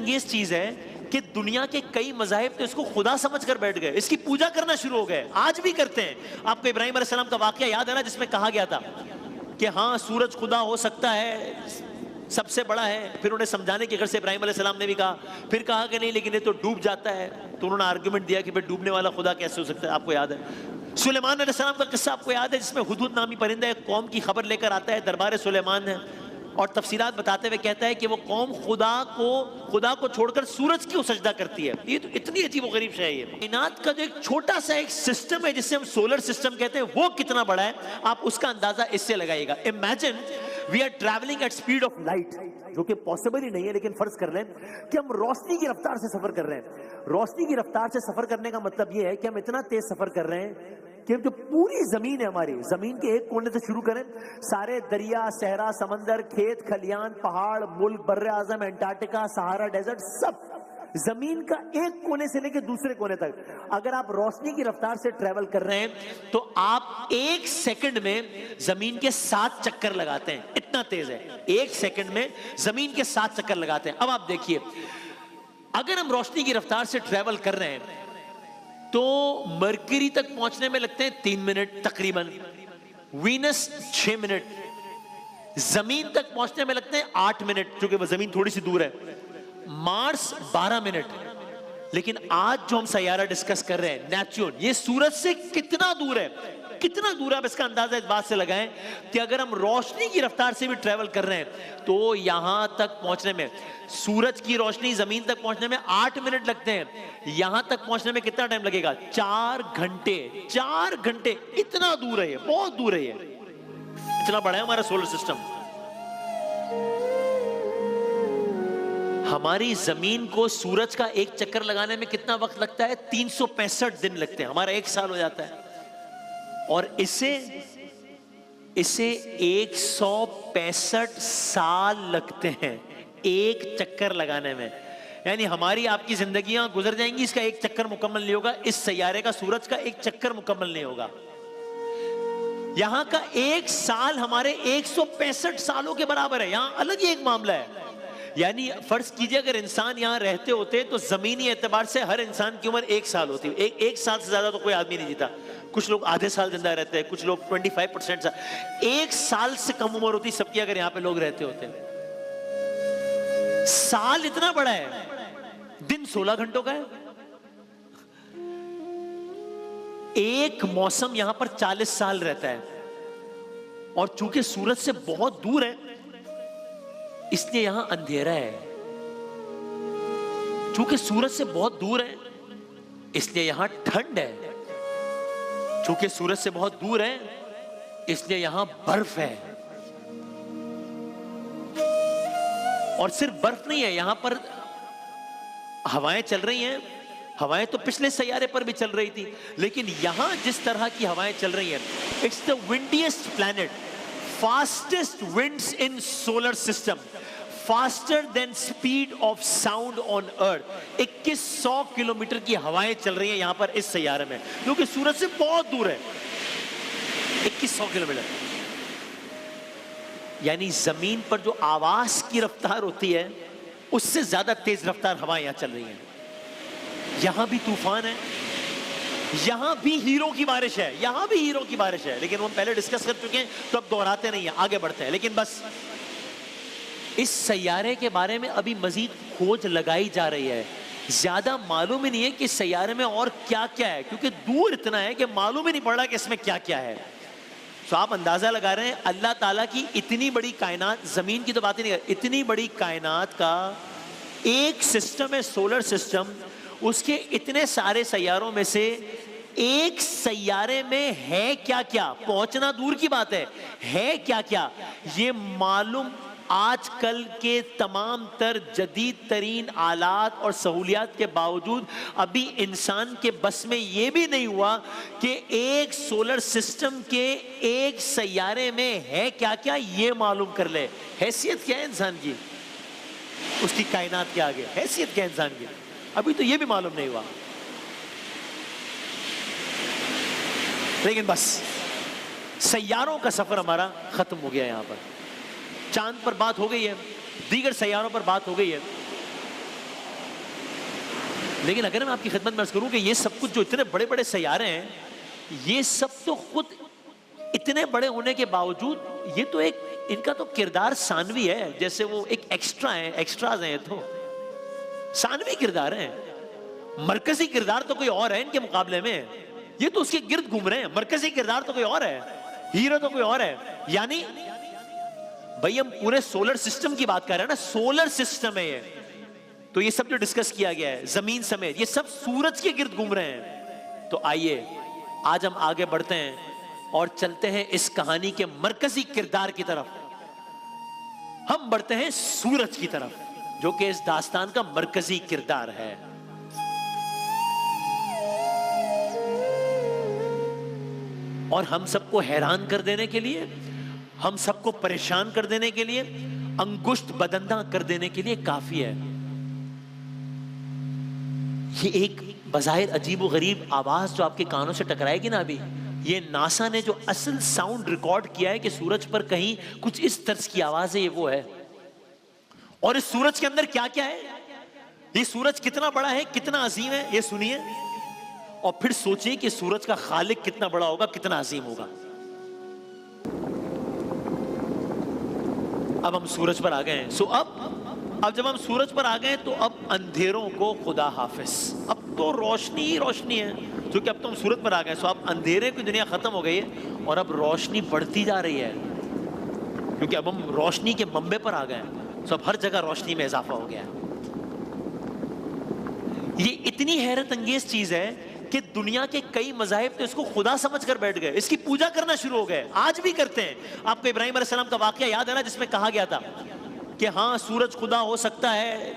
انگیز چیز ہے کہ دنیا کے کئی مذاہب تو اس کو خدا سمجھ کر بیٹھ گئے, اس کی پوجا کرنا شروع ہو گئے, آج بھی کرتے ہیں. آپ کو ابراہیم علیہ السلام کا واقعہ یاد ہے نا, جس میں کہا گیا تھا کہ ہاں سورج خدا ہو سکتا ہے, سب سے بڑا ہے. پھر انہیں سمجھانے کی غرض سے ابراہیم علیہ السلام نے بھی کہا, پھر کہا کہ نہیں لیکن یہ تو ڈوب جاتا ہے, تو انہوں نے آرگومنٹ دیا کہ پھر ڈوبنے والا خدا کیسے ہو سکتا ہے. آپ کو یاد ہے سلیمان علیہ السلام کا قصہ, آپ کو یاد ہے, جس میں ہدہد نامی پرندہ ایک قوم کی خبر لے کر آتا ہے دربار سلیمان ہے, اور تفصیلات بتاتے ہوئے کہتا ہے کہ وہ قوم خدا کو چھوڑ کر سورج کیوں سجدہ کرتی ہے. یہ تو اتنی عجیب و غریب شے ہے. یہ کائنات کا جو ایک چھوٹا سا ایک سسٹم ہے جسے ہم سولر سسٹم کہتے ہیں, وہ کتنا بڑا ہے آپ اس کا اندازہ اس سے لگائیے گا. Imagine we are travelling at speed of light, جو کہ پاسبل ہی نہیں ہے, لیکن فرض کر لیں کہ ہم روشنی کی رفتار سے سفر کر رہے ہیں. روشنی کی رفتار سے سفر کرنے کا مطلب یہ ہے کہ ہم اتنا تیز سفر کر رہے ہیں کہ جو پوری زمین ہے ہماری, زمین کے ایک کونے سے شروع کریں, سارے دریا, صحرا, سمندر, کھیت کھلیان, پہاڑ, ملک, بر اعظم, انٹارکٹیکا, سہارا ڈیزرٹ, سب زمین کا ایک کونے سے لے کے دوسرے کونے تک اگر آپ روشنی کی رفتار سے ٹریول کر رہے ہیں تو آپ ایک سیکنڈ میں زمین کے 7 چکر لگاتے ہیں. اتنا تیز ہے, ایک سیکنڈ میں زمین کے 7 چکر لگاتے ہیں. اب آپ دیکھیے, اگر ہم روشنی کی رفتار سے ٹریول کر رہے ہیں تو مرکری تک پہنچنے میں لگتے ہیں 3 منٹ تقریباً, وینس 6 منٹ, زمین تک پہنچنے میں لگتے ہیں 8 منٹ چونکہ وہ زمین تھوڑی سی دور ہے, مارس 12 منٹ. لیکن آج جو ہم سیارہ ڈسکس کر رہے ہیں نیپچون, یہ سورج سے کتنا دور ہے, کتنا دور ہے. اب اس کا اندازہ اس بات سے لگائیں کہ اگر ہم روشنی کی رفتار سے بھی ٹریول کر رہے ہیں تو یہاں تک پہنچنے میں, سورج کی روشنی زمین تک پہنچنے میں 8 منٹ لگتے ہیں, یہاں تک پہنچنے میں کتنا ٹائم لگے گا؟ 4 گھنٹے. 4 گھنٹے, اتنا دور ہے یہ, بہت دور ہے یہ, اتنا بڑا ہے ہمارا سولر سسٹم. ہماری زمین کو سورج کا ایک چکر لگانے میں کتنا وقت لگتا ہے؟ 365 دن لگتے ہیں, ہمارا 1 سال ہو جاتا ہے. اور اسے 165 سال لگتے ہیں ایک چکر لگانے میں. یعنی ہماری آپ کی زندگیاں گزر جائیں گی, اس کا ایک چکر مکمل نہیں ہوگا, اس سیارے کا, سورج کا ایک چکر مکمل نہیں ہوگا. یہاں کا 1 سال ہمارے 165 سالوں کے برابر ہے. یہاں الگ ہی ایک معاملہ ہے. یعنی فرض کیجئے اگر انسان یہاں رہتے ہوتے تو زمینی اعتبار سے ہر انسان کی عمر 1 سال ہوتی. ایک سال سے زیادہ تو کوئی آدمی نہیں جیتا. کچھ لوگ آدھے سال زندہ رہتے ہیں, کچھ لوگ 25% سال. 1 سال سے کم عمر ہوتی سب کی اگر یہاں پہ لوگ رہتے ہوتے. سال اتنا بڑا ہے, دن 16 گھنٹوں کا ہے. ایک موسم یہاں پر 40 سال رہتا ہے, اور چونکہ سورج سے بہت دور ہے اس لیے یہاں اندھیرا ہے. چونکہ سورج سے بہت دور ہے اس لیے یہاں ٹھنڈ ہے. چونکہ سورج سے بہت دور ہے اس لیے یہاں برف ہے. اور صرف برف نہیں ہے, یہاں پر ہوائیں چل رہی ہیں. ہوائیں تو پچھلے سیارے پر بھی چل رہی تھی, لیکن یہاں جس طرح کی ہوائیں چل رہی ہیں, it's the windiest planet, fastest winds in solar system, faster than speed of sound on earth. 2100 kilometre کی ہوائیں چل رہی ہیں یہاں پر اس سیارے میں, جو کہ سورج سے بہت دور ہے. 2100 کلومیٹر. یعنی زمین پر جو آواز کی رفتار ہوتی ہے اس سے زیادہ تیز رفتار ہوائیں یہاں چل رہی ہیں. یہاں بھی طوفان ہے, یہاں بھی ہیرو کی بارش ہے, یہاں بھی ہیرو کی بارش ہے, لیکن وہ ہم پہلے ڈسکس کر چکے ہیں تو اب دہراتے نہیں ہیں, آگے بڑھتے ہیں. لیکن بس اس سیارے کے بارے میں ابھی مزید کھوج لگائی جا رہی ہے. زیادہ معلوم ہی نہیں ہے کہ اس سیارے میں اور کیا کیا ہے, کیونکہ دور اتنا ہے کہ معلوم ہی نہیں پڑ رہا کہ اس میں کیا کیا ہے. تو آپ اندازہ لگا رہے ہیں اللہ تعالیٰ کی اتنی بڑی کائنات, زمین کی تو بات ہی نہیں کر, اتنی بڑی کائنات کا ایک سسٹم ہے سولر سسٹم, اس کے اتنے سارے سیاروں میں سے ایک سیارے میں ہے کیا کیا, پہنچنا دور کی بات ہے کیا کیا, یہ معلوم آج کل کے تمام تر جدید ترین آلات اور سہولیات کے باوجود ابھی انسان کے بس میں یہ بھی نہیں ہوا کہ ایک سولر سسٹم کے ایک سیارے میں ہے کیا کیا یہ معلوم کر لے. حیثیت کیا ہے انسان کی, اس کی کائنات کے آگے حیثیت کیا ہے انسان کی, ابھی تو یہ بھی معلوم نہیں ہوا. لیکن بس سیاروں کا سفر ہمارا ختم ہو گیا. یہاں پر چاند پر بات ہو گئی ہے, دیگر سیاروں پر بات ہو گئی ہے. لیکن اگر میں آپ کی خدمت میں عرض کروں کہ یہ سب کچھ جو اتنے بڑے بڑے سیارے ہیں، یہ سب تو خود اتنے بڑے ہونے کے باوجود یہ تو ایک ان کا تو کردار ثانوی ہے، جیسے وہ ایک ایکسٹرا ہیں، ایکسٹراز ہیں، تو ثانوی کردار ہیں، مرکزی کردار تو کوئی اور ہے ان کے مقابلے میں، یہ تو اس کے گرد گھوم رہے ہیں، مرکزی کردار تو کوئی اور ہے، ہیرو تو کوئی اور ہے۔ یعنی بھائی ہم پورے سولر سسٹم کی بات کر رہے ہیں نا، سولر سسٹم ہے یہ، تو یہ سب جو ڈسکس کیا گیا ہے زمین سمیت یہ سب سورج کے گرد گھوم رہے ہیں۔ تو آئیے آج ہم آگے بڑھتے ہیں اور چلتے ہیں اس کہانی کے مرکزی کردار کی طرف، ہم بڑھتے ہیں سورج کی طرف جو کہ اس داستان کا مرکزی کردار ہے۔ اور ہم سب کو حیران کر دینے کے لیے، ہم سب کو پریشان کر دینے کے لیے، انگشت بدندہ کر دینے کے لیے کافی ہے۔ یہ ایک بظاہر عجیب و غریب آواز جو آپ کے کانوں سے ٹکرائے گی نا ابھی، یہ ناسا نے جو اصل ساؤنڈ ریکارڈ کیا ہے کہ سورج پر کہیں کچھ اس طرز کی آواز ہے، یہ وہ ہے۔ اور اس سورج کے اندر کیا کیا ہے، یہ سورج کتنا بڑا ہے، کتنا عظیم ہے، یہ سنیے اور پھر سوچئے کہ سورج کا خالق کتنا بڑا ہوگا، کتنا عظیم ہوگا۔ اب ہم سورج پر آ گئے ہیں، اب جب ہم سورج پر آ گئے تو اب اندھیروں کو خدا حافظ، اب تو روشنی ہی روشنی ہے، کیونکہ اب تو ہم سورج پر آ گئے، سو اب اندھیرے کی دنیا ختم ہو گئی ہے اور اب روشنی بڑھتی جا رہی ہے، کیونکہ اب ہم روشنی کے منبع پر آ گئے ہیں، سو اب ہر جگہ روشنی میں اضافہ ہو گیا ہے۔ یہ اتنی حیرت انگیز چیز ہے کہ دنیا کے کئی مذاہب تو اس کو خدا سمجھ کر بیٹھ گئے، اس کی پوجا کرنا شروع ہو گئے، آج بھی کرتے ہیں۔ آپ کو ابراہیم علیہ السلام کا واقعہ یاد ہے نا، جس میں کہا گیا تھا کہ ہاں سورج خدا ہو سکتا ہے،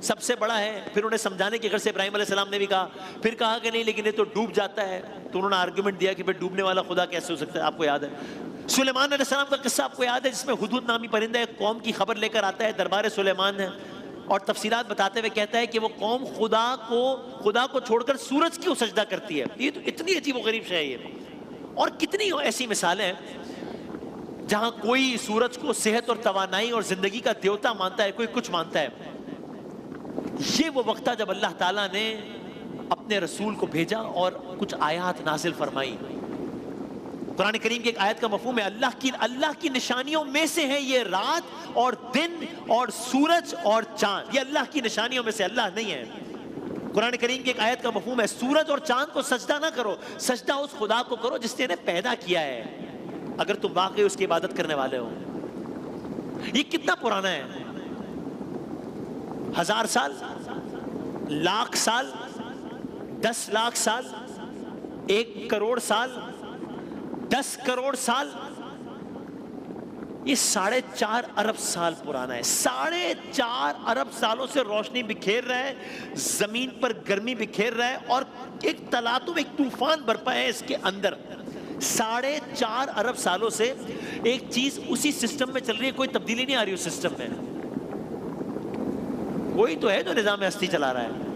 سب سے بڑا ہے، پھر انہیں سمجھانے کی غرض سے ابراہیم علیہ السلام نے بھی کہا، پھر کہا کہ نہیں لیکن یہ تو ڈوب جاتا ہے، تو انہوں نے آرگومنٹ دیا کہ پھر ڈوبنے والا خدا کیسے ہو سکتا ہے، آپ کو یاد ہے۔ سلیمان علیہ السلام کا قصہ آپ کو یاد ہے، جس میں ہدہد نامی پرندہ ایک قوم کی خبر لے کر آتا ہے دربار سلیمان ہے، اور تفصیلات بتاتے ہوئے کہتا ہے کہ وہ قوم خدا کو چھوڑ کر سورج کیوں سجدہ کرتی ہے۔ یہ تو اتنی عجیب و غریب شے ہے یہ، اور کتنی ایسی مثالیں ہیں جہاں کوئی سورج کو صحت اور توانائی اور زندگی کا دیوتا مانتا ہے، کوئی کچھ مانتا ہے۔ یہ وہ وقت تھا جب اللہ تعالیٰ نے اپنے رسول کو بھیجا اور کچھ آیات نازل فرمائی۔ قرآن کریم کی ایک آیت کا مفہوم ہے اللہ کی نشانیوں میں سے ہے یہ رات اور دن اور سورج اور چاند، یہ اللہ کی نشانیوں میں سے، اللہ نہیں ہے۔ قرآن کریم کی ایک آیت کا مفہوم ہے سورج اور چاند کو سجدہ نہ کرو، سجدہ اس خدا کو کرو جس نے انہیں پیدا کیا ہے، اگر تم واقعی اس کی عبادت کرنے والے ہو۔ یہ کتنا پرانا ہے، 1000 سال، لاکھ سال، 10 لاکھ سال، 1 کروڑ سال، 10 کروڑ سال، یہ 4.5 ارب سال پرانا ہے۔ 4.5 ارب سالوں سے روشنی بکھیر رہا ہے، زمین پر گرمی بکھیر رہا ہے، اور ایک تلاطم، ایک طوفان برپا ہے اس کے اندر۔ 4.5 ارب سالوں سے ایک چیز اسی سسٹم میں چل رہی ہے، کوئی تبدیلی نہیں آ رہی اس سسٹم میں، کوئی تو ہے جو نظام ہستی چلا رہا ہے۔